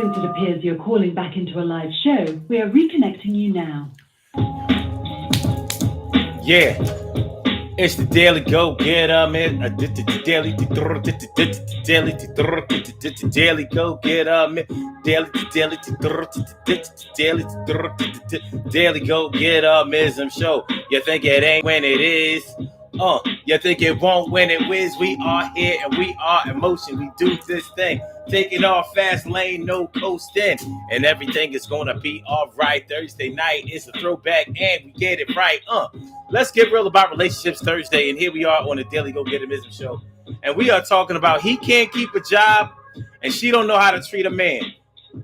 Since it appears you're calling back into a live show, we are reconnecting you now. Yeah, it's the Daily Go Get 'em. Daily, daily Go Get 'em. Daily Go Get 'em show. You think it ain't when it is? You think it won't when it whiz? We are here and we are in motion. We do this thing. Taking off fast lane, no coasting. And everything is gonna be alright. Thursday night is a throwback and we get it right. Let's get real about relationships Thursday. And here we are on the Daily Go Get 'em show. And we are talking about he can't keep a job and she don't know how to treat a man.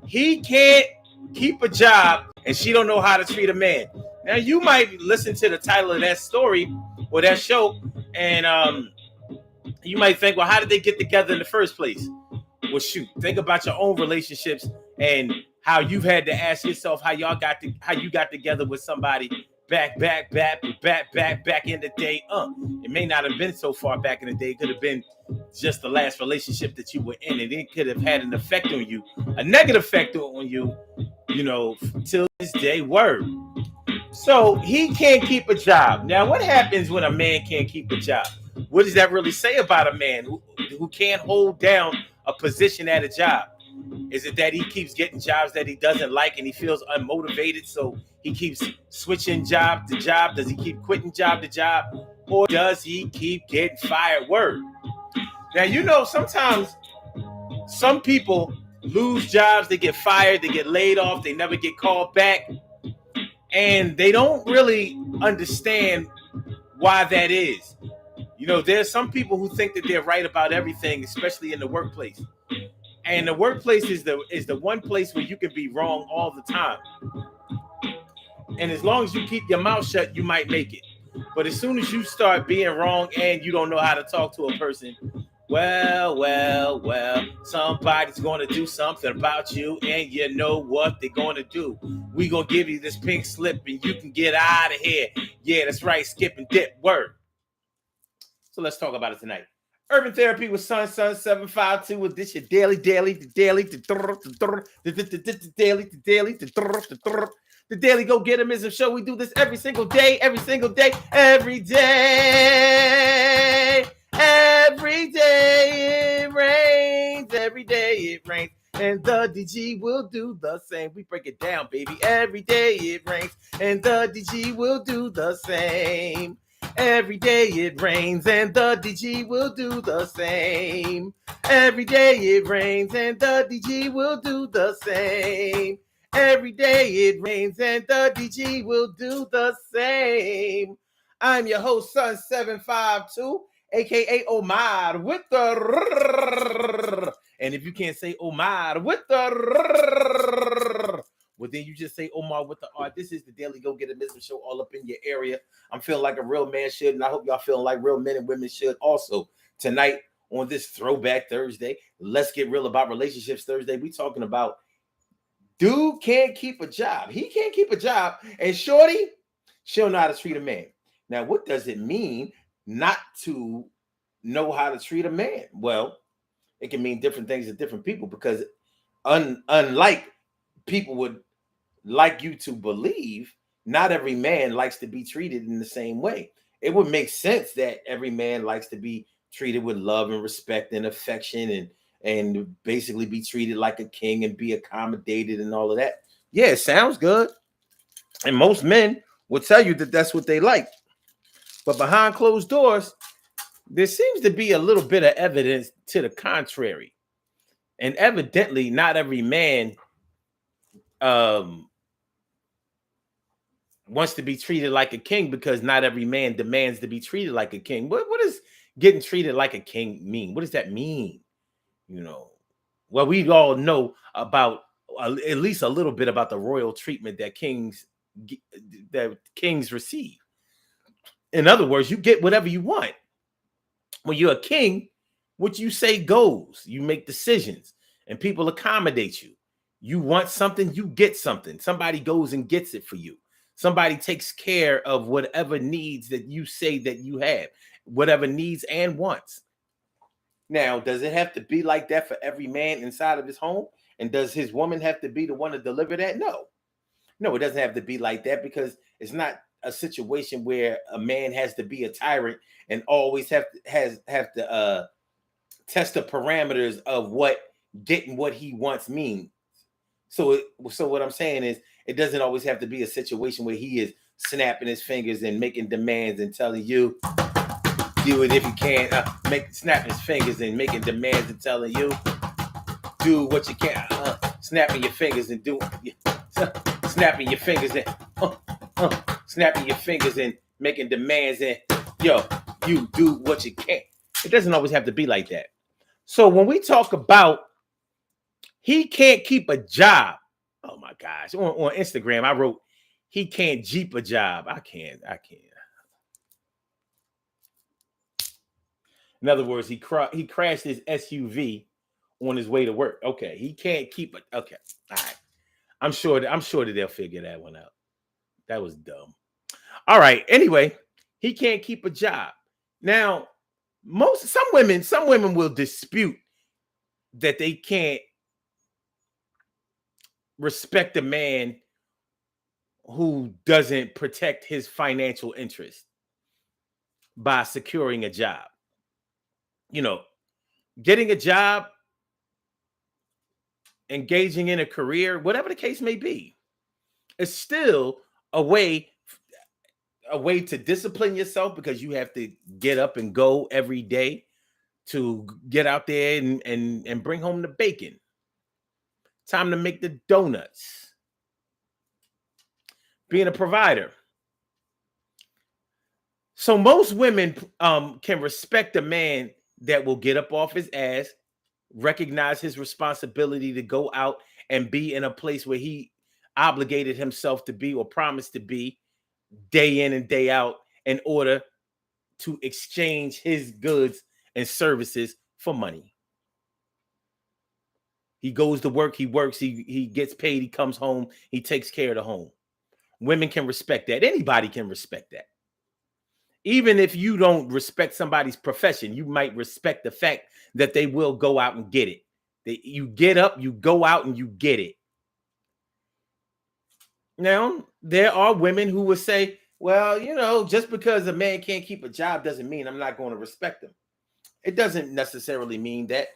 He can't keep a job and she don't know how to treat a man. Now you might listen to the title of that story or that show, and you might think, well, how did they get together in the first place? Well, shoot, think about your own relationships and how you've had to ask yourself how you got together with somebody back in the day. It may not have been so far back in the day. It could have been just the last relationship that you were in, and it could have had an effect on you, a negative effect on you, till this day. Word. So he can't keep a job. Now, what happens when a man can't keep a job? What does that really say about a man who can't hold down a position at a job? Is it that he keeps getting jobs that he doesn't like and he feels unmotivated, so he keeps switching job to job? Does he keep quitting job to job? Or does he keep getting fired? Word. Now, sometimes some people lose jobs, they get fired, they get laid off, they never get called back. And they don't really understand why that is. There's some people who think that they're right about everything, especially in the workplace. And the workplace is the one place where you can be wrong all the time. And as long as you keep your mouth shut, you might make it. But as soon as you start being wrong and you don't know how to talk to a person, well, somebody's going to do something about you, and you know what they're going to do. We going to give you this pink slip, and you can get out of here. Yeah, that's right, skip and dip, word. So let's talk about it tonight. Urban Therapy with Sun 752 with this your daily. The Daily Go Get 'em show. We do this every single day. Every day it rains. Every day it rains. And the DG will do the same. We break it down, baby. Every day it rains. And the DG will do the same. Every day it rains and the DG will do the same. Every day it rains and the DG will do the same. Every day it rains and the DG will do the same. I'm your host, Sun 752, aka Omar with the. And if you can't say Omar with the. Well, then you just say Omar with the art. This is the Daily Go Get 'em show all up in your area. I'm feeling like a real man should, and I hope y'all feeling like real men and women should also. Tonight, on this Throwback Thursday, let's get real about relationships Thursday. We talking about dude can't keep a job. He can't keep a job. And shorty, she'll know how to treat a man. Now, what does it mean not to know how to treat a man? Well, it can mean different things to different people because unlike people would like you to believe, not every man likes to be treated in the same way. It would make sense that every man likes to be treated with love and respect and affection and basically be treated like a king and be accommodated and all of that. Yeah, it sounds good. And most men will tell you that that's what they like. But behind closed doors, there seems to be a little bit of evidence to the contrary. And evidently, not every man wants to be treated like a king because not every man demands to be treated like a king. What does getting treated like a king mean? What does that mean? Well, we all know about at least a little bit about the royal treatment that kings receive. In other words, you get whatever you want. When you're a king, what you say goes. You make decisions and people accommodate you. You want something, you get something. Somebody goes and gets it for you. Somebody takes care of whatever needs that you say that you have, whatever needs and wants. Now, does it have to be like that for every man inside of his home? And does his woman have to be the one to deliver that? No, it doesn't have to be like that, because it's not a situation where a man has to be a tyrant and always have to test the parameters of what getting what he wants means. So what I'm saying is, it doesn't always have to be a situation where he is snapping his fingers and making demands and telling you, do it if you can. Snapping his fingers and making demands and telling you, do what you can. Snapping your fingers and snapping your fingers and snapping your fingers and making demands and you do what you can. It doesn't always have to be like that. So when we talk about he can't keep a job, oh my gosh, on Instagram I wrote he can't Jeep a job. I can't. In other words, he crashed his SUV on his way to work. Okay, he can't keep it. Okay, all right. I'm sure that they'll figure that one out. That was dumb. All right. Anyway, he can't keep a job. Now, some women will dispute that they can't respect a man who doesn't protect his financial interest by securing a job. Getting a job, engaging in a career, whatever the case may be, is still a way to discipline yourself, because you have to get up and go every day to get out there and bring home the bacon. Time to make the donuts. Being a provider. So most women can respect a man that will get up off his ass, recognize his responsibility to go out and be in a place where he obligated himself to be or promised to be day in and day out, in order to exchange his goods and services for money. He goes to work, he works, he gets paid, he comes home, he takes care of the home. Women can respect that. Anybody can respect that. Even if you don't respect somebody's profession, you might respect the fact that they will go out and get it. You get up, you go out and you get it. Now, there are women who will say, well, just because a man can't keep a job doesn't mean I'm not going to respect him. It doesn't necessarily mean that.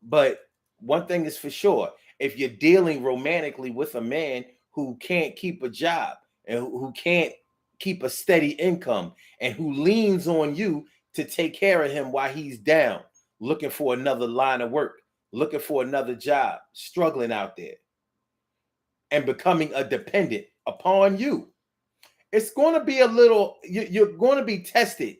But one thing is for sure, if you're dealing romantically with a man who can't keep a job and who can't keep a steady income and who leans on you to take care of him while he's down, looking for another line of work, looking for another job, struggling out there, and becoming a dependent upon you, it's going to be you're going to be tested.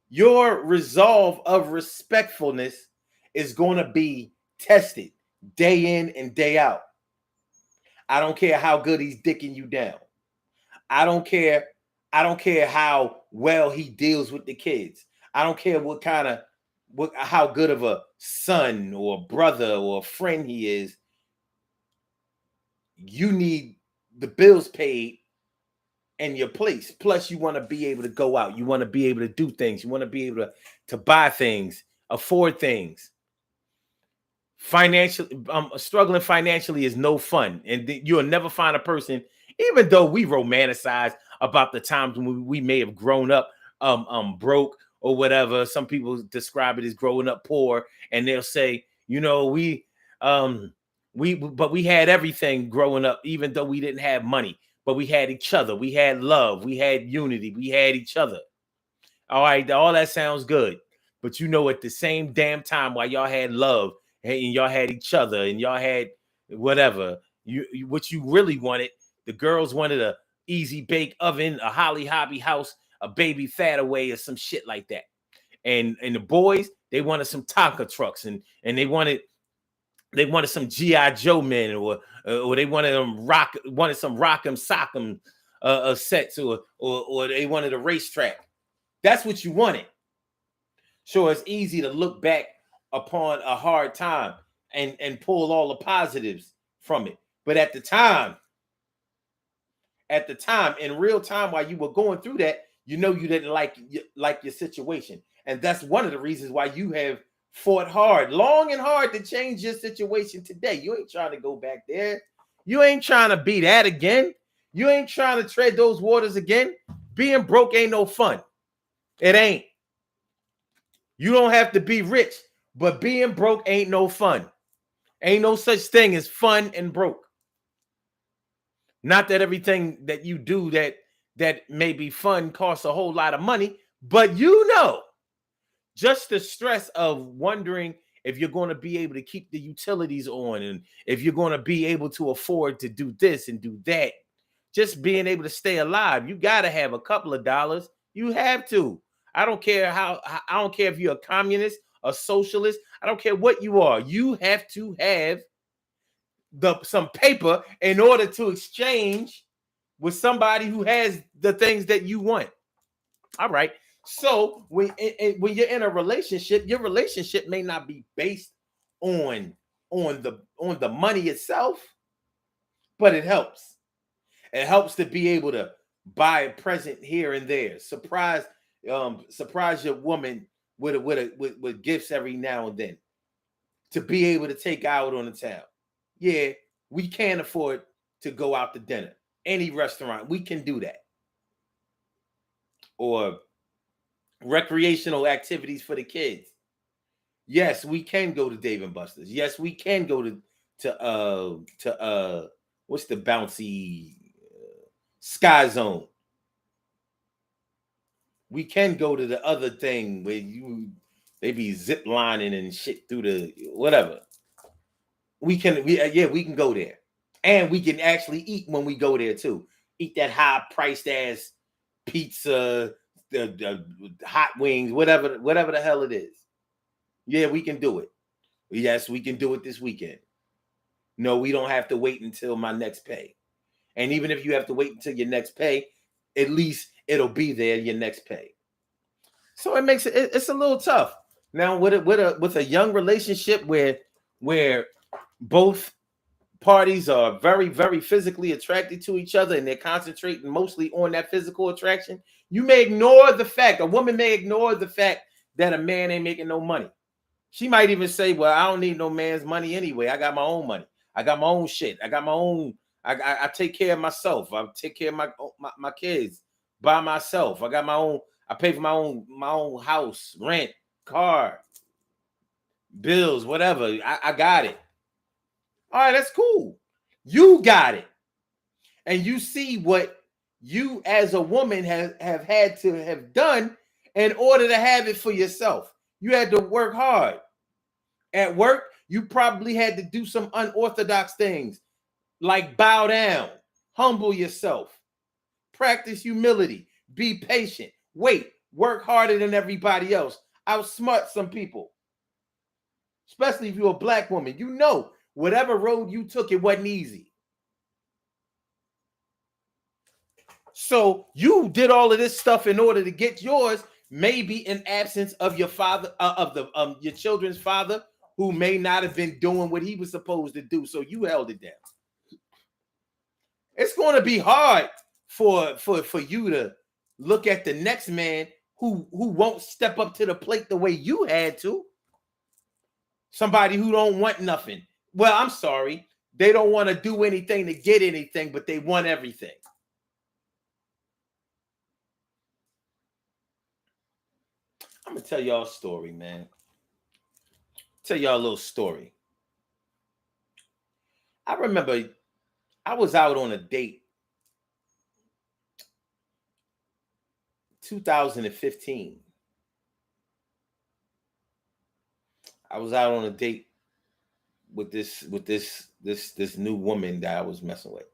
Your resolve of respectfulness is going to be tested day in and day out. I don't care how good he's dicking you down. I don't care how well he deals with the kids. I don't care how good of a son or brother or friend he is. You need the bills paid and your place. Plus, you want to be able to go out. You want to be able to do things. You want to be able to buy things, afford things. Struggling financially is no fun. And you'll never find a person, even though we romanticize about the times when we may have grown up broke or whatever. Some people describe it as growing up poor, and they'll say, we had everything growing up, even though we didn't have money. But we had each other. We had love. We had unity. We had each other. All right. All that sounds good. But at the same damn time, while y'all had love and y'all had each other and y'all had whatever, what you really wanted, the girls wanted a easy bake oven, a Holly Hobby house, a baby fat away, or some shit like that. And the boys, they wanted some Tonka trucks and they wanted some G.I. Joe men, or they wanted some Rock'em Sock'em sets, or they wanted a racetrack. That's what you wanted. Sure, it's easy to look back upon a hard time and pull all the positives from it. But at the time, in real time, while you were going through that, you didn't like your situation. And that's one of the reasons why you have fought hard, long and hard to change your situation today. You ain't trying to go back there. You ain't trying to be that again. You ain't trying to tread those waters again. Being broke ain't no fun. It ain't. You don't have to be rich, but being broke ain't no fun. Ain't no such thing as fun and broke. Not that everything that you do that may be fun costs a whole lot of money, but just the stress of wondering if you're going to be able to keep the utilities on and if you're going to be able to afford to do this and do that. Just being able to stay alive, you got to have a couple of dollars. You have to. I don't care I don't care if you're a communist, a socialist. I don't care what you are. You have to have some paper in order to exchange with somebody who has the things that you want. All right. So when you're in a relationship, your relationship may not be based on the money itself, but it helps. It helps to be able to buy a present here and there. Surprise your woman with gifts every now and then. To be able to take out on the town. Yeah, we can't afford to go out to dinner. Any restaurant, we can do that. Or recreational activities for the kids. Yes, we can go to Dave and Buster's. Yes, we can go to what's the bouncy Sky Zone. We can go to the other thing where they be zip lining and shit through the whatever. We can go there. And we can actually eat when we go there too. Eat that high priced ass pizza, the hot wings, whatever the hell it is. Yeah, we can do it. Yes, we can do it this weekend. No, we don't have to wait until my next pay. And even if you have to wait until your next pay, at least it'll be there your next pay. So it makes it's a little tough. Now with a young relationship where both parties are very, very physically attracted to each other and they're concentrating mostly on that physical attraction, you may ignore the fact, a woman may ignore the fact that a man ain't making no money. She might even say, well, I don't need no man's money anyway. I got my own money. I got my own shit. I got my own. I take care of myself. I take care of my kids by myself. I got my own. I pay for my own house, rent, car, bills, whatever. I got it. All right, that's cool. You got it. And you see what you as a woman have had to have done in order to have it for yourself. You had to work hard. At work, you probably had to do some unorthodox things like bow down, humble yourself, practice humility, be patient, wait, work harder than everybody else, outsmart some people. Especially if you're a black woman, you know, whatever road you took, it wasn't easy. So you did all of this stuff in order to get yours, maybe in absence of your father, your children's father, who may not have been doing what he was supposed to do. So you held it down. It's going to be hard for you to look at the next man who won't step up to the plate the way you had to. Somebody who don't want nothing. Well, I'm sorry. They don't want to do anything to get anything, but they want everything. I'm going to tell y'all a story, man. Tell y'all a little story. I remember I was out on a date 2015. I was out on a date with this new woman that I was messing with.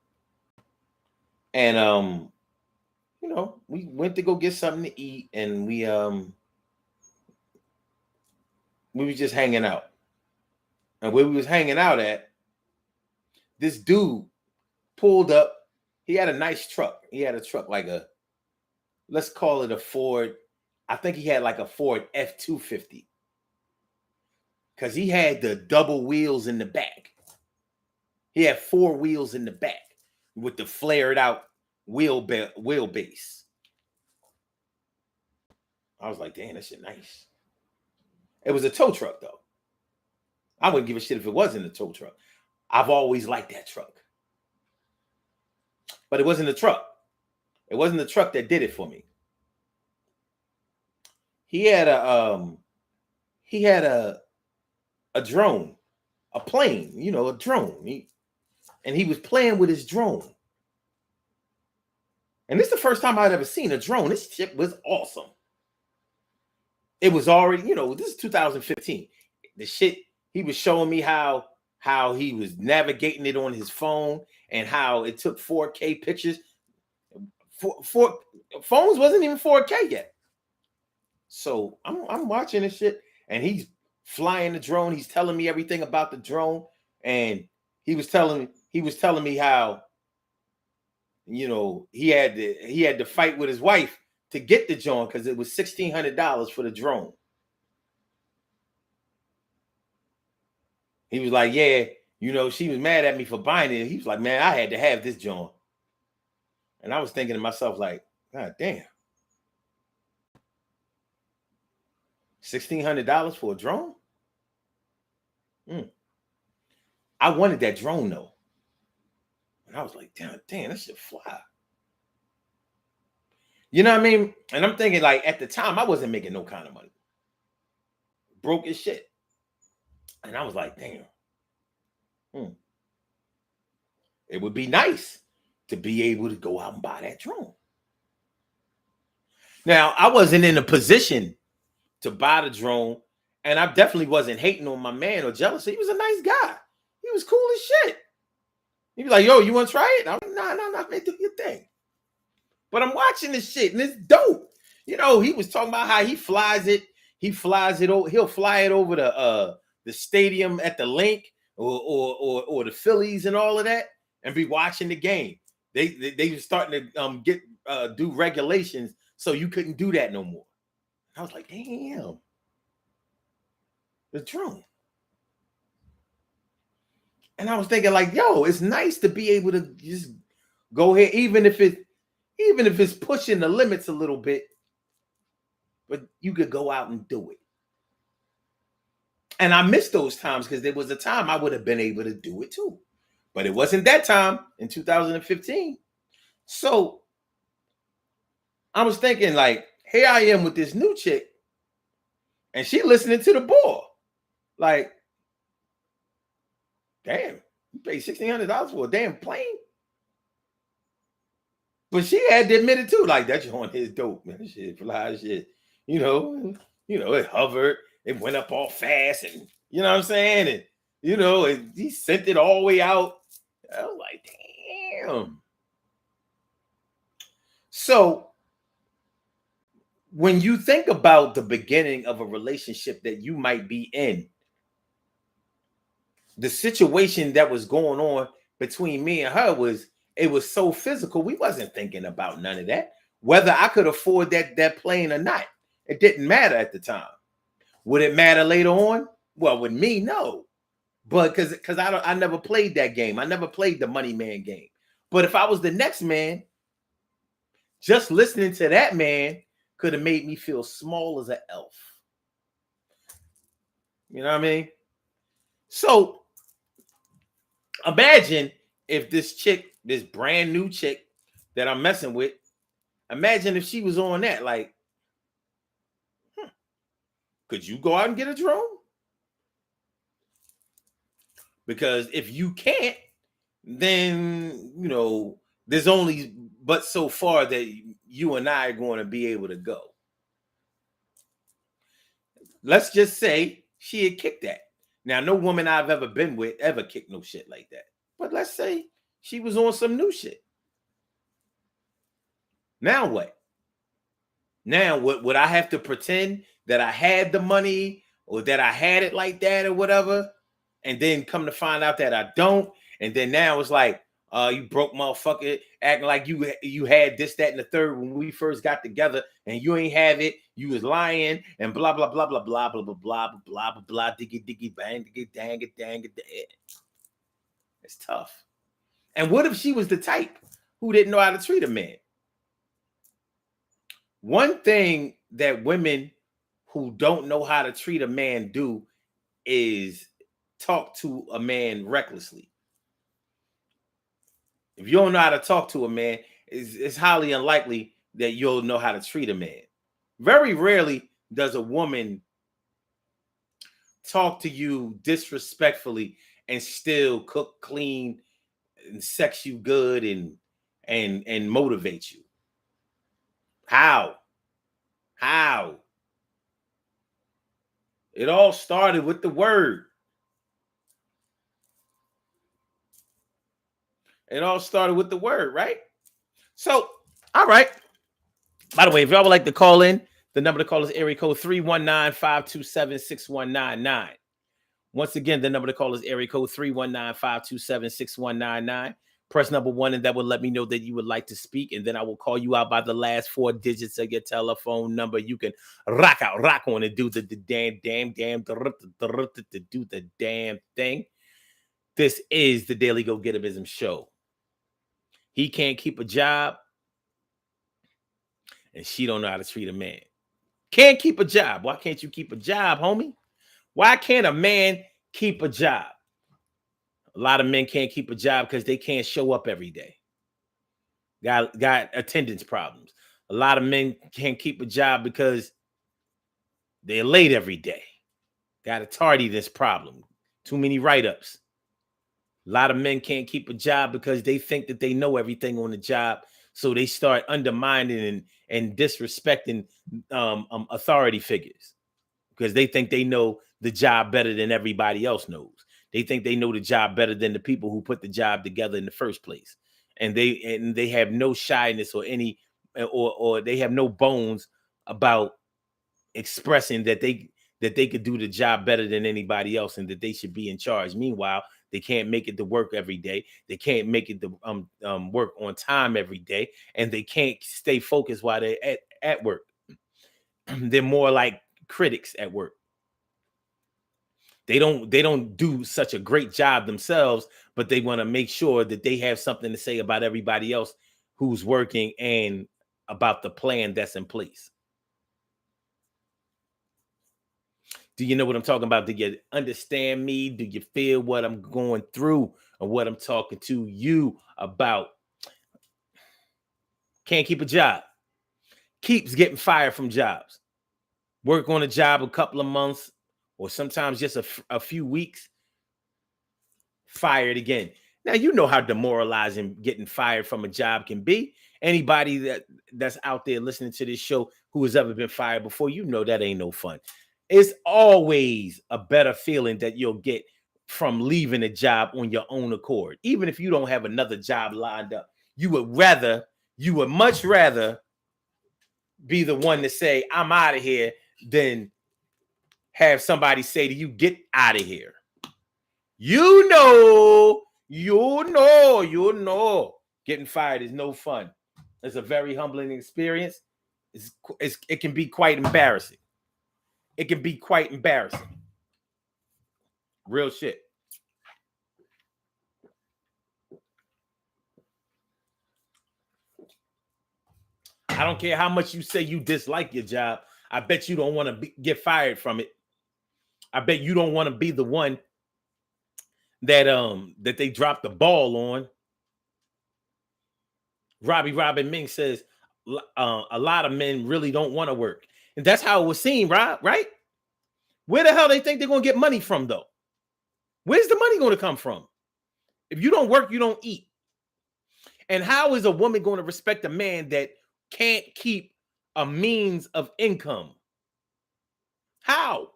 And you know, we went to go get something to eat, and we were just hanging out. And where we was hanging out at, this dude pulled up. He had a nice truck. He had a truck like let's call it a Ford. I think he had like a Ford F-250. Because he had the double wheels in the back. He had 4 wheels in the back with the flared out wheelbase. I was like, damn, that shit nice. It was a tow truck, though. I wouldn't give a shit if it wasn't a tow truck. I've always liked that truck. But it wasn't the truck. It wasn't the truck that did it for me. He had a drone, a plane, a drone. And he was playing with his drone. And this is the first time I'd ever seen a drone. This shit was awesome. It was already, this is 2015. The shit, he was showing me how he was navigating it on his phone and how it took 4K pictures. Phones wasn't even 4K yet. So I'm watching this shit, and he's flying the drone. He's telling me everything about the drone, and he was telling me how he had to fight with his wife to get the drone because it was $1,600 for the drone. He was like, yeah, she was mad at me for buying it. He was like, man, I had to have this drone. And I was thinking to myself, like, God damn. $1,600 for a drone? I wanted that drone though. And I was like, damn, that shit fly. You know what I mean? And I'm thinking, like, at the time, I wasn't making no kind of money. Broke as shit. And I was like, damn. It would be nice to be able to go out and buy that drone. Now, I wasn't in a position to buy the drone, and I definitely wasn't hating on my man or jealous. He was a nice guy. He was cool as shit. He was like, yo, you want to try it? I'm like, no, man, do your thing. But I'm watching this shit, and it's dope. He was talking about how he flies it. He'll fly it over the stadium at the Link or the Phillies and all of that, and be watching the game. They were starting to do regulations, so you couldn't do that no more. I was like, damn, the drone. And I was thinking, like, yo, it's nice to be able to just go ahead, even if it's pushing the limits a little bit, but you could go out and do it. And I miss those times because there was a time I would have been able to do it too. But it wasn't that time in 2015. So I was thinking, like, here I am with this new chick, and she listening to the ball. Like, damn, you paid $1,600 for a damn plane? But she had to admit it too. Like, that joint is dope, man. Shit, fly shit. It hovered. It went up all fast, and you know what I'm saying? And and he sent it all the way out. I was like, damn. So when you think about the beginning of a relationship that you might be in, the situation that was going on between me and her was so physical. We wasn't thinking about none of that. Whether I could afford that plane or not, it didn't matter at the time. Would it matter later on? Well, with me, no. But because I never played that game. I never played the money man game. But if I was the next man, just listening to that man could have made me feel small as an elf. You know what I mean? So imagine if this chick, this brand new chick that I'm messing with, imagine if she was on that. Like, could you go out and get a drone? Because if you can't, then, there's only but so far that you and I are going to be able to go. Let's just say she had kicked that. Now, no woman I've ever been with ever kicked no shit like that. But let's say she was on some new shit. Now what? Now, would I have to pretend that I had the money or that I had it like that or whatever? And then come to find out that I don't. And then now it's like, you broke motherfucker, acting like you had this, that, and the third when we first got together, and you ain't have it. You was lying and blah blah blah blah blah blah blah blah blah blah blah diggy bang diggy dang it dang it. It's tough. And what if she was the type who didn't know how to treat a man? One thing that women who don't know how to treat a man do is talk to a man recklessly. If you don't know how to talk to a man, it's highly unlikely that you'll know how to treat a man. Very rarely does a woman talk to you disrespectfully and still cook, clean, and sex you good and motivate you. How? It all started with the word. It all started with the word, right? So, all right. By the way, if y'all would like to call in, the number to call is area code 319-527-6199. Once again, the number to call is area code 319-527-6199. Press number 1, and that will let me know that you would like to speak, and then I will call you out by the last 4 digits of your telephone number. You can rock on and do the damn do the damn thing. This is the Daily Go Getabism Show. He can't keep a job, and she don't know how to treat a man. Can't keep a job. Why can't you keep a job, homie? Why can't a man keep a job? A lot of men can't keep a job because they can't show up every day. Got attendance problems. A lot of men can't keep a job because they're late every day. Got a tardiness problem. Too many write-ups. A lot of men can't keep a job because they think that they know everything on the job, so they start undermining and disrespecting authority figures because they think they know the job better than everybody else knows. They think they know the job better than the people who put the job together in the first place, and they have no shyness or they have no bones about expressing that they could do the job better than anybody else and that they should be in charge. Meanwhile, they can't make it to work every day. They can't make it to work on time every day, and they can't stay focused while they're at work. They're more like critics at work. They don't do such a great job themselves, but they want to make sure that they have something to say about everybody else who's working and about the plan that's in place. Do you know what I'm talking about? Do you understand me? Do you feel what I'm going through and what I'm talking to you about? Can't keep a job. Keeps getting fired from jobs. Work on a job a couple of months or sometimes just a few weeks. Fired again. Now, you know how demoralizing getting fired from a job can be. Anybody that's out there listening to this show who has ever been fired before, you know that ain't no fun. It's always a better feeling that you'll get from leaving a job on your own accord. Even if you don't have another job lined up, you would much rather be the one to say, I'm out of here, than have somebody say to you, get out of here. You know, getting fired is no fun. It's a very humbling experience. It can be quite embarrassing. It can be quite embarrassing. Real shit. I don't care how much you say you dislike your job. I bet you don't want to get fired from it. I bet you don't want to be the one that they dropped the ball on. Robin Ming says a lot of men really don't want to work. And that's how it was seen, right? Where the hell they think they're going to get money from, though? Where's the money going to come from? If you don't work, you don't eat. And how is a woman going to respect a man that can't keep a means of income? How?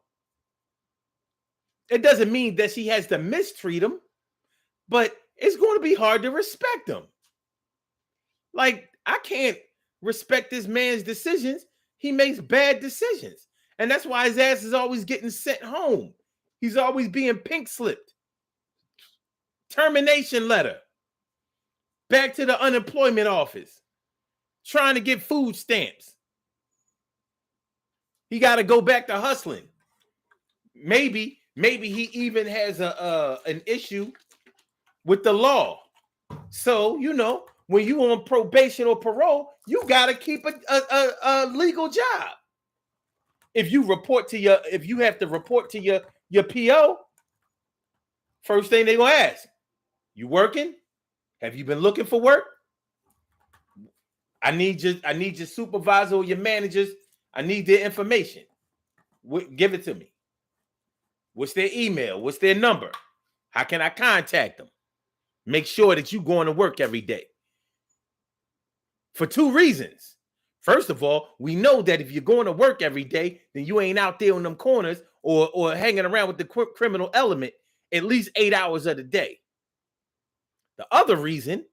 It doesn't mean that she has to mistreat him, but it's going to be hard to respect him. Like, I can't respect this man's decisions. He makes bad decisions. And that's why his ass is always getting sent home. He's always being pink slipped. Termination letter. Back to the unemployment office. Trying to get food stamps. He got to go back to hustling. Maybe he even has an issue with the law. So, when you on probation or parole, you got to keep a legal job. if you have to report to your PO, first thing they're gonna ask, you working? Have you been looking for work? I need your supervisor or your managers. I need their information. Give it to me. What's their email? What's their number? How can I contact them? Make sure that you're going to work every day. For two reasons. First of all, we know that if you're going to work every day, then you ain't out there on them corners or hanging around with the criminal element at least 8 hours of the day. The other reason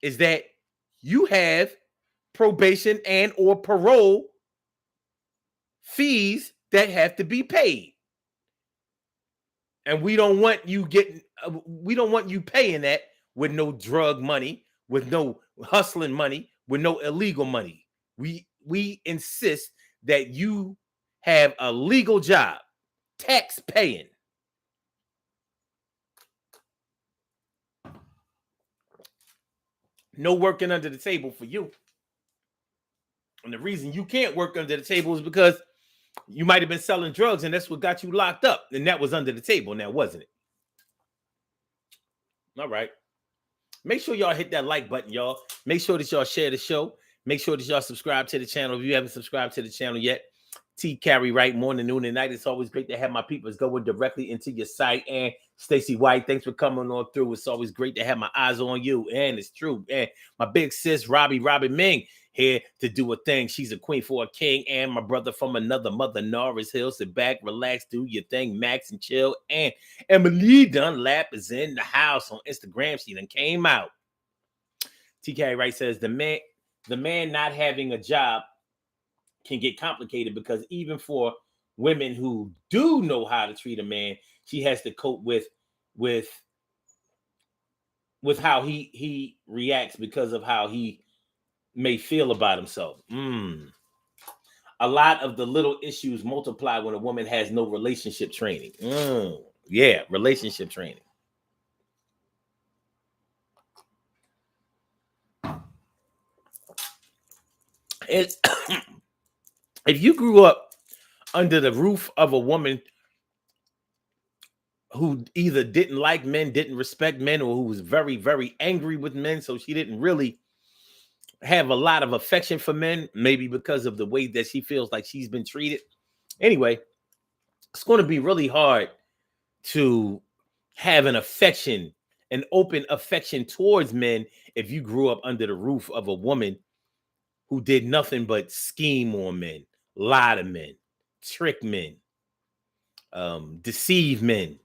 is that you have probation and or parole fees that have to be paid. And we don't want you paying that with no drug money, with no hustling money, with no illegal money. We insist that you have a legal job, tax paying. No working under the table for you. And the reason you can't work under the table is because you might have been selling drugs and that's what got you locked up. And that was under the table now, wasn't it? All right. Make sure y'all hit that like button, y'all. Make sure that y'all share the show. Make sure that y'all subscribe to the channel. If you haven't subscribed to the channel yet, T Carry right morning, noon, and night. It's always great to have my peoples going directly into your site. And Stacey White, thanks for coming on through. It's always great to have my eyes on you. And it's true. And my big sis, Robin Ming, here to do a thing. She's a queen for a king. And my brother from another mother, Norris Hill. Sit back, relax, do your thing, Max and chill. And Emily Dunlap is in the house on Instagram. She done came out. TK Wright says the man not having a job can get complicated because even for women who do know how to treat a man, she has to cope with how he reacts because of how he may feel about himself. A lot of the little issues multiply when a woman has no relationship training. Yeah, relationship training. It's if you grew up under the roof of a woman who either didn't like men, didn't respect men, or who was very, very angry with men, so she didn't really have a lot of affection for men, maybe because of the way that she feels like she's been treated. Anyway, it's going to be really hard to have an open affection towards men if you grew up under the roof of a woman who did nothing but scheme on men, lie to men, trick men, deceive men,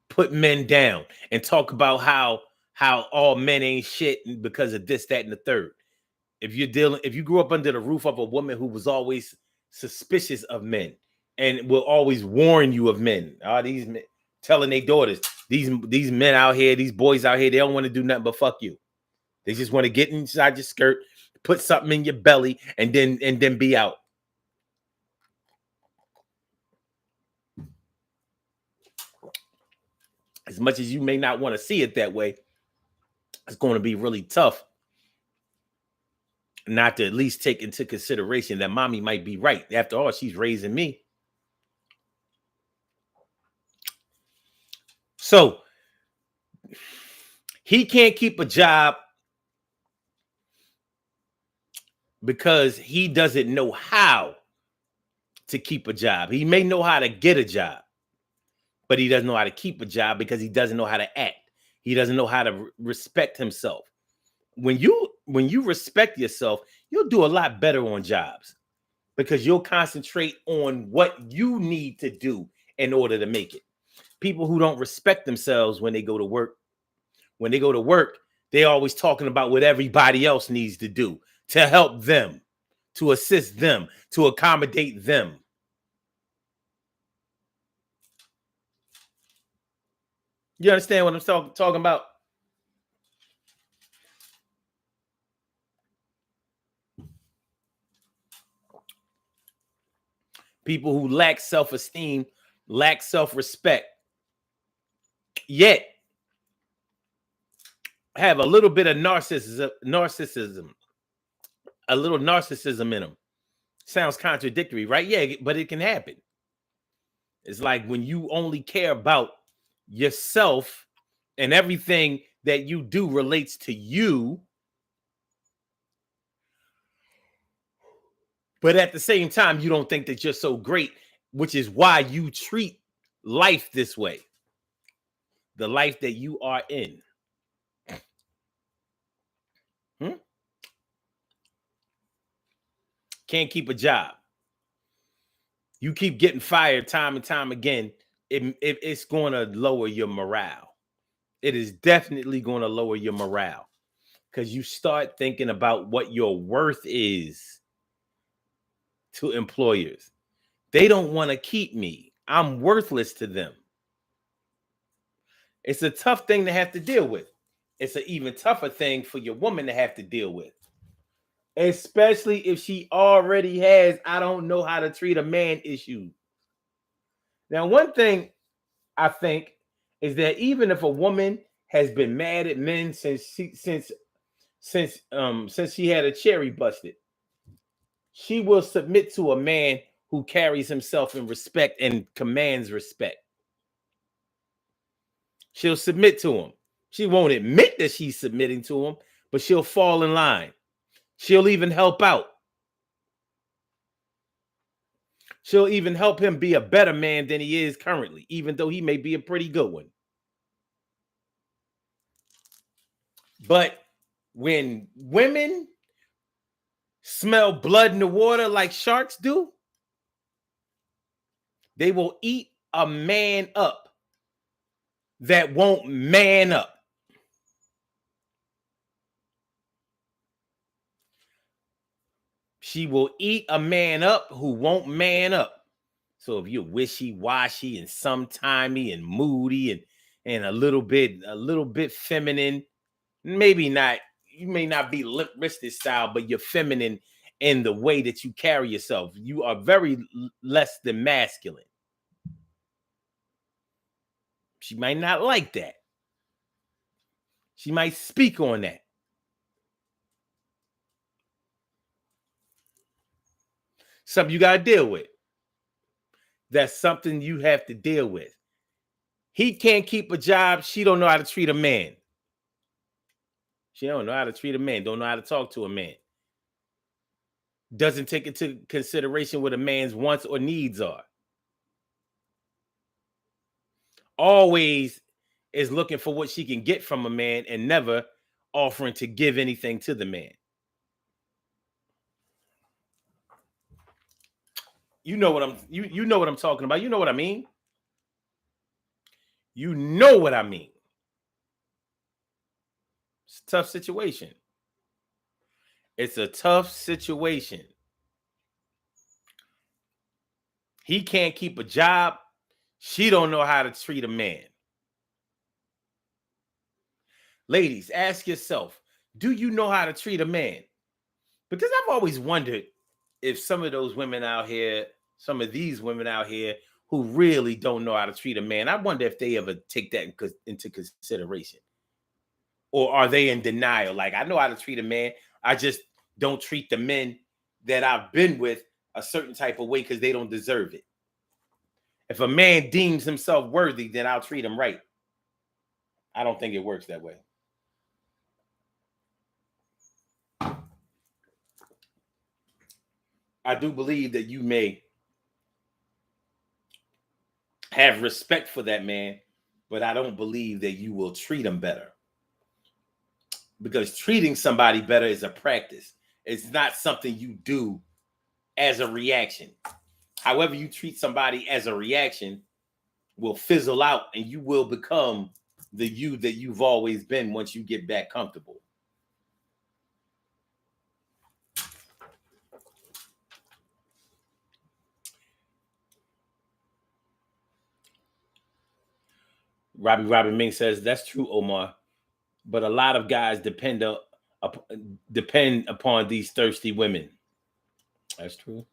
put men down, and talk about how all men ain't shit because of this, that, and the third. If you grew up under the roof of a woman who was always suspicious of men and will always warn you of men, these men telling their daughters, these men out here, these boys out here, they don't want to do nothing but fuck you. They just want to get inside your skirt, put something in your belly, and then be out. As much as you may not want to see it that way, it's going to be really tough not to at least take into consideration that mommy might be right. After all, she's raising me. So he can't keep a job because he doesn't know how to keep a job. He may know how to get a job, but he doesn't know how to keep a job because he doesn't know how to act. He doesn't know how to respect himself. When you respect yourself, you'll do a lot better on jobs because you'll concentrate on what you need to do in order to make it. People who don't respect themselves when they go to work, they're always talking about what everybody else needs to do to help them, to assist them, to accommodate them. You understand what I'm talking about? People who lack self-esteem, lack self-respect, yet have a little bit of narcissism, a little narcissism in them. Sounds contradictory, right? Yeah, but it can happen. It's like when you only care about yourself and everything that you do relates to you, but at the same time, you don't think that you're so great, which is why you treat life this way. The life that you are in. Hmm? Can't keep a job. You keep getting fired time and time again. It's going to lower your morale. It is definitely going to lower your morale because you start thinking about what your worth is to employers. They don't want to keep me. I'm worthless to them. It's a tough thing to have to deal with. It's an even tougher thing for your woman to have to deal with, especially if she already has I don't know how to treat a man issue. Now, one thing I think is that even if a woman has been mad at men since she had a cherry busted, she will submit to a man who carries himself in respect and commands respect. She'll submit to him. She won't admit that she's submitting to him, but she'll fall in line. She'll even help out. She'll even help him be a better man than he is currently, even though he may be a pretty good one. But when women smell blood in the water like sharks do, they will eat a man up that won't man up. She will eat a man up who won't man up. So if you're wishy-washy and sometimey and moody and a little bit feminine, maybe not, you may not be limp wristed style, but you're feminine in the way that you carry yourself. You are very less than masculine. She might not like that. She might speak on that. Something you got to deal with. That's something you have to deal with. He can't keep a job. She don't know how to treat a man. She don't know how to treat a man. Don't know how to talk to a man. Doesn't take into consideration what a man's wants or needs are. Always is looking for what she can get from a man and never offering to give anything to the man. You know what you know what I'm talking about. You know what I mean? You know what I mean. It's a tough situation. It's a tough situation. He can't keep a job. She don't know how to treat a man. Ladies, ask yourself, do you know how to treat a man? Because I've always wondered if some of those women out here, some of these women out here who really don't know how to treat a man, I wonder if they ever take that into consideration. Or are they in denial? Like, I know how to treat a man. I just don't treat the men that I've been with a certain type of way because they don't deserve it. If a man deems himself worthy, then I'll treat him right. I don't think it works that way. I do believe that you may have respect for that man, but I don't believe that you will treat him better. Because treating somebody better is a practice. It's not something you do as a reaction. However you treat somebody as a reaction will fizzle out and you will become the you that you've always been once you get back comfortable. Robbie Ming says, that's true, Omar. But a lot of guys depend upon these thirsty women. That's true.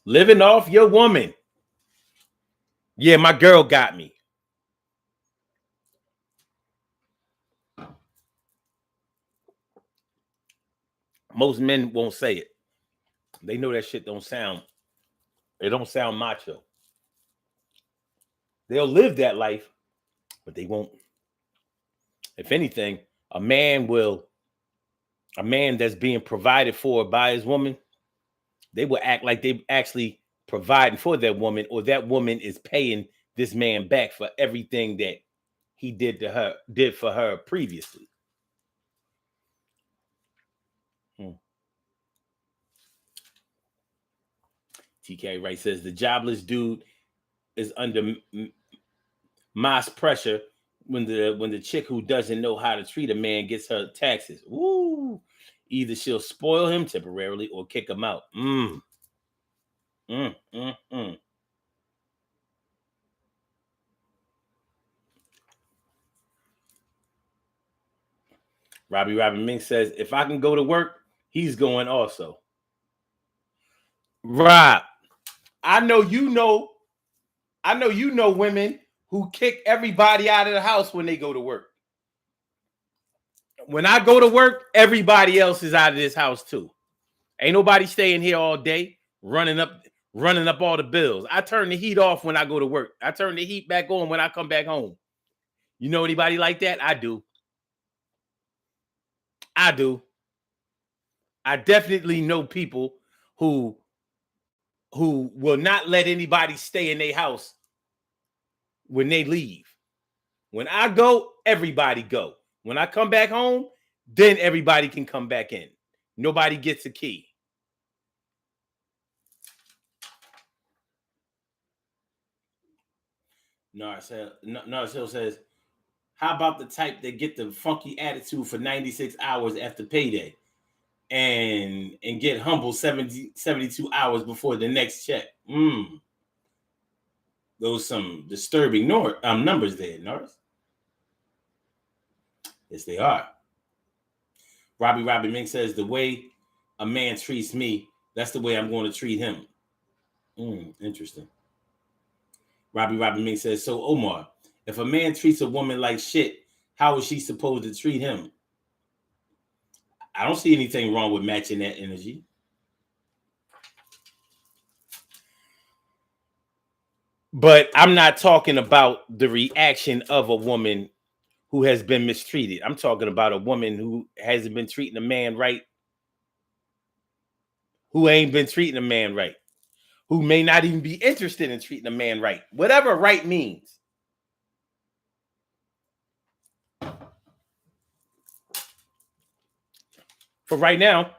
Living off your woman. Yeah, my girl got me. Most men won't say it. They know that shit it don't sound macho. They'll live that life, but they won't. If anything, a man that's being provided for by his woman, they will act like they actually providing for that woman, or that woman is paying this man back for everything that he did for her previously. TK Wright says the jobless dude is under mass pressure when the chick who doesn't know how to treat a man gets her taxes. Woo! Either she'll spoil him temporarily or kick him out. Robbie Mink says, if I can go to work, he's going also. Rob, I know you know women who kick everybody out of the house when they go to work. When I go to work, everybody else is out of this house too. Ain't nobody staying here all day running up all the bills. I turn the heat off when I go to work. I turn the heat back on when I come back home. You know anybody like that? I do. I definitely know people who will not let anybody stay in their house when they leave. When I go, everybody go. When I come back home, then everybody can come back in. Nobody gets a key. Norris Hill says, how about the type that get the funky attitude for 96 hours after payday and get humble 72 hours before the next check? Those some disturbing numbers there, Norris. Yes, they are. Robbie Mink says, the way a man treats me, that's the way I'm going to treat him. Interesting. Robbie Mink says, so Omar, if a man treats a woman like shit, how is she supposed to treat him? I don't see anything wrong with matching that energy. But I'm not talking about the reaction of a woman who has been mistreated. I'm talking about a woman who hasn't been treating a man right, who ain't been treating a man right, who may not even be interested in treating a man right, whatever right means. For right now,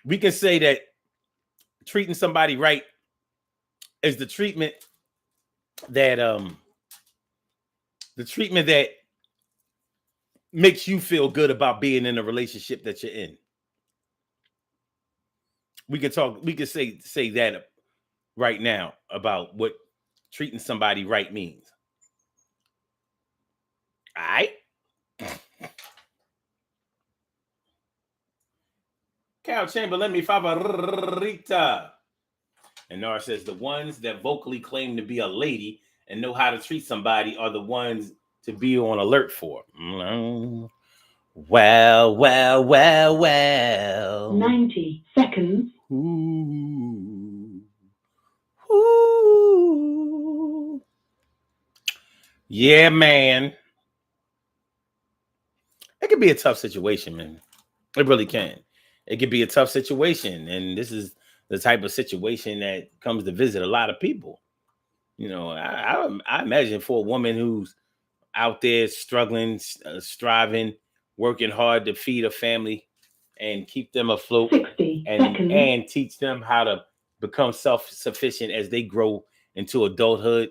we can say that treating somebody right is the treatment that makes you feel good about being in a relationship that you're in. We can say that right now about what treating somebody right means. All right. Carol Chamberlain, mi favorita. And Nora says the ones that vocally claim to be a lady and know how to treat somebody are the ones to be on alert for. Well. 90 seconds. Ooh. Yeah, man. It could be a tough situation, man. It really can. It could be a tough situation. And this is the type of situation that comes to visit a lot of people. You know, I imagine for a woman who's out there struggling, striving, working hard to feed a family and keep them afloat and teach them how to become self-sufficient as they grow into adulthood.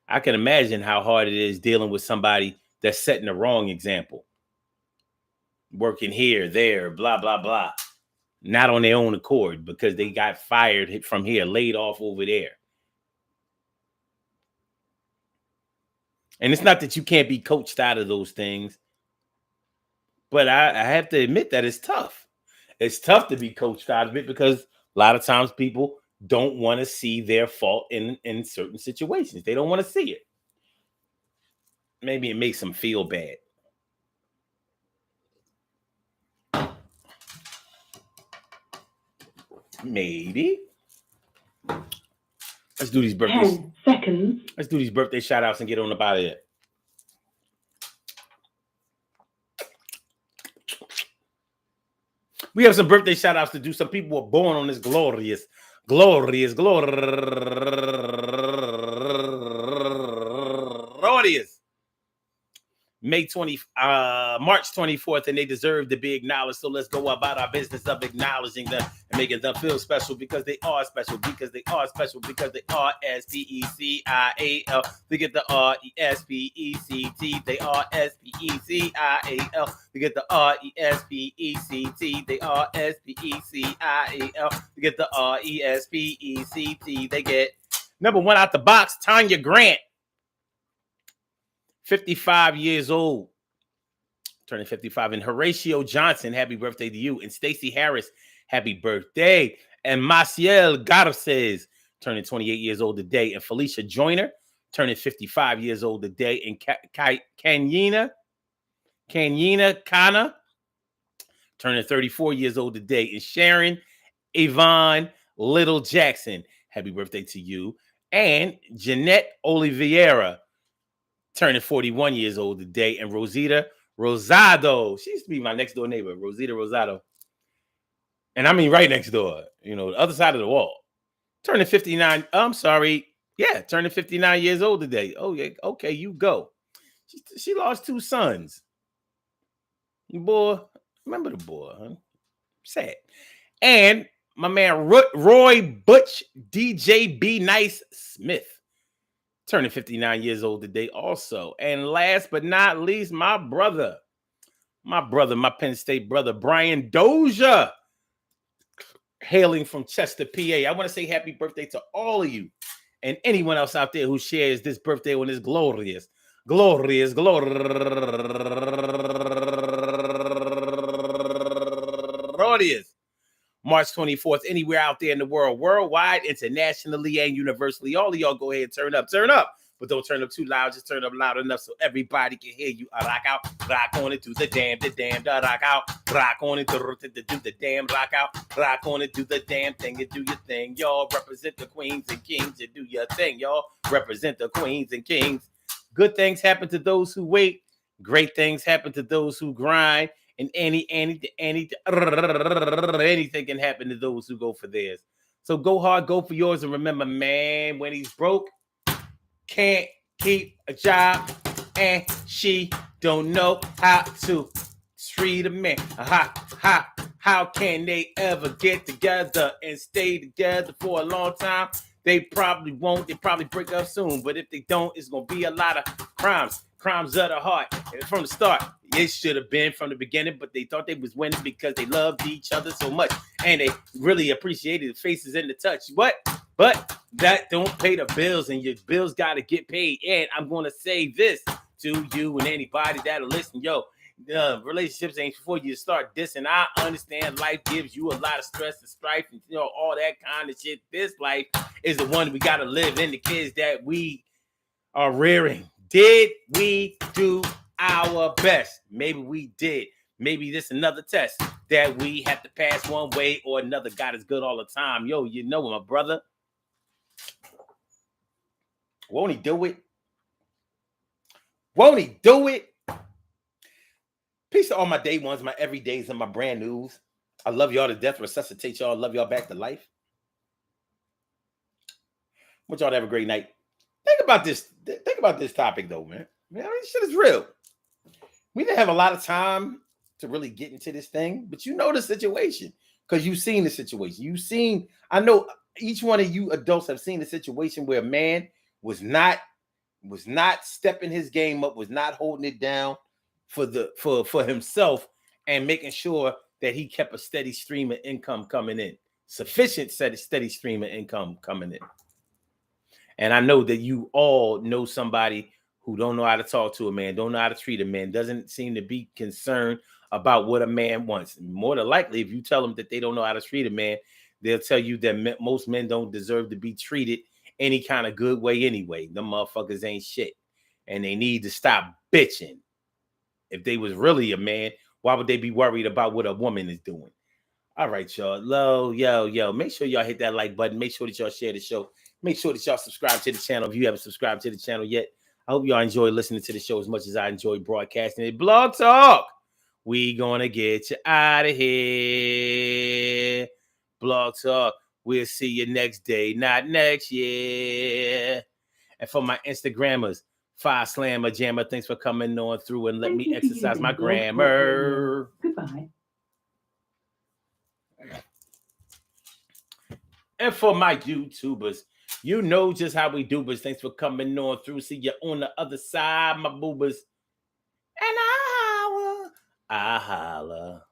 I can imagine how hard it is dealing with somebody that's setting the wrong example. Working here, there, blah, blah, blah. Not on their own accord because they got fired from here, laid off over there. And it's not that you can't be coached out of those things, but I have to admit that it's tough. It's tough to be coached out of it because a lot of times people don't want to see their fault in certain situations. They don't want to see it. Maybe it makes them feel bad. Maybe. Let's do these birthdays. 10 seconds. Let's do these birthday shout outs and get on about it. We have some birthday shout outs to do. Some people were born on this glorious March 24th, and they deserve to be acknowledged. So let's go about our business of acknowledging them and making them feel special because they are special, because they are special, because they are SPECIAL. Forget the RESPECT. They are SPECIAL. Forget the RESPECT. They are SPECIAL. Forget the RESPECT. They get number one out the box, Tanya Grant. 55 years old, turning 55. And Horatio Johnson, happy birthday to you. And Stacey Harris, happy birthday. And Maciel Garces, turning 28 years old today. And Felicia Joyner, turning 55 years old today. And Kanyina Kana, turning 34 years old today. And Sharon Yvonne Little Jackson, happy birthday to you. And Jeanette Oliveira, turning 41 years old today. And Rosita Rosado, she used to be my next door neighbor, Rosita Rosado. And I mean right next door, you know, the other side of the wall. Turning 59, turning 59 years old today. Oh, yeah, okay, you go. She lost 2 sons. Boy, remember the boy, huh? Sad. And my man Roy Butch DJ B Nice Smith, turning 59 years old today also. And last but not least, my Penn State brother, Brian Dozier, hailing from Chester, PA. I want to say happy birthday to all of you and anyone else out there who shares this birthday on this glorious March 24th, anywhere out there in the world, worldwide, internationally, and universally. All of y'all go ahead and turn up. But don't turn up too loud. Just turn up loud enough so everybody can hear you. Rock out, rock on it, do the damn, rock out, rock on it, do the damn, rock out, rock on it, do the damn thing, and do your thing. Y'all represent the queens and kings and do your thing. Y'all represent the queens and kings. Good things happen to those who wait. Great things happen to those who grind. And anything can happen to those who go for theirs. So go hard, go for yours. And remember, man, when he's broke, can't keep a job, and she don't know how to treat a man. How can they ever get together and stay together for a long time? They probably won't. They probably break up soon. But if they don't, it's going to be a lot of crimes of the heart. And from the start, it should have been from the beginning, but they thought they was winning because they loved each other so much. And they really appreciated the faces and the touch. But that don't pay the bills, and your bills got to get paid. And I'm going to say this to you and anybody that'll listen. Yo, relationships ain't before you start dissing. I understand life gives you a lot of stress and strife and, you know, all that kind of shit. This life is the one we got to live in. The kids that we are rearing. Did we do our best? Maybe we did. Maybe this another test that we have to pass one way or another. God is good all the time. Yo, you know my brother. Won't he do it? Won't he do it? Peace to all my day ones, my everydays, and my brand news. I love y'all to death. Resuscitate y'all. Love y'all back to life. Want y'all to have a great night. Think about this topic, though, man. Man, this shit is real. We didn't have a lot of time to really get into this thing, but you know the situation because you've seen the situation. I know each one of you adults have seen the situation where a man was not stepping his game up, was not holding it down for himself and making sure that he kept a steady stream of income coming in, sufficient steady stream of income coming in. And I know that you all know somebody who don't know how to talk to a man, don't know how to treat a man, doesn't seem to be concerned about what a man wants. More than likely, if you tell them that they don't know how to treat a man, they'll tell you that most men don't deserve to be treated any kind of good way anyway. Them motherfuckers ain't shit. And they need to stop bitching. If they was really a man, why would they be worried about what a woman is doing? All right, y'all. Yo. Make sure y'all hit that like button. Make sure that y'all share the show. Make sure that y'all subscribe to the channel if you haven't subscribed to the channel yet. I hope y'all enjoy listening to the show as much as I enjoy broadcasting it. Blog Talk. We gonna get you out of here. Blog Talk. We'll see you next day, not next year. And for my Instagrammers, Fire Slammer Jammer, thanks for coming on through and let Thank me you for exercise using my Blog Talk Radio. grammar. Goodbye. And for my YouTubers, you know just how we do, but thanks for coming on through. See you on the other side, my boobers. And I holla.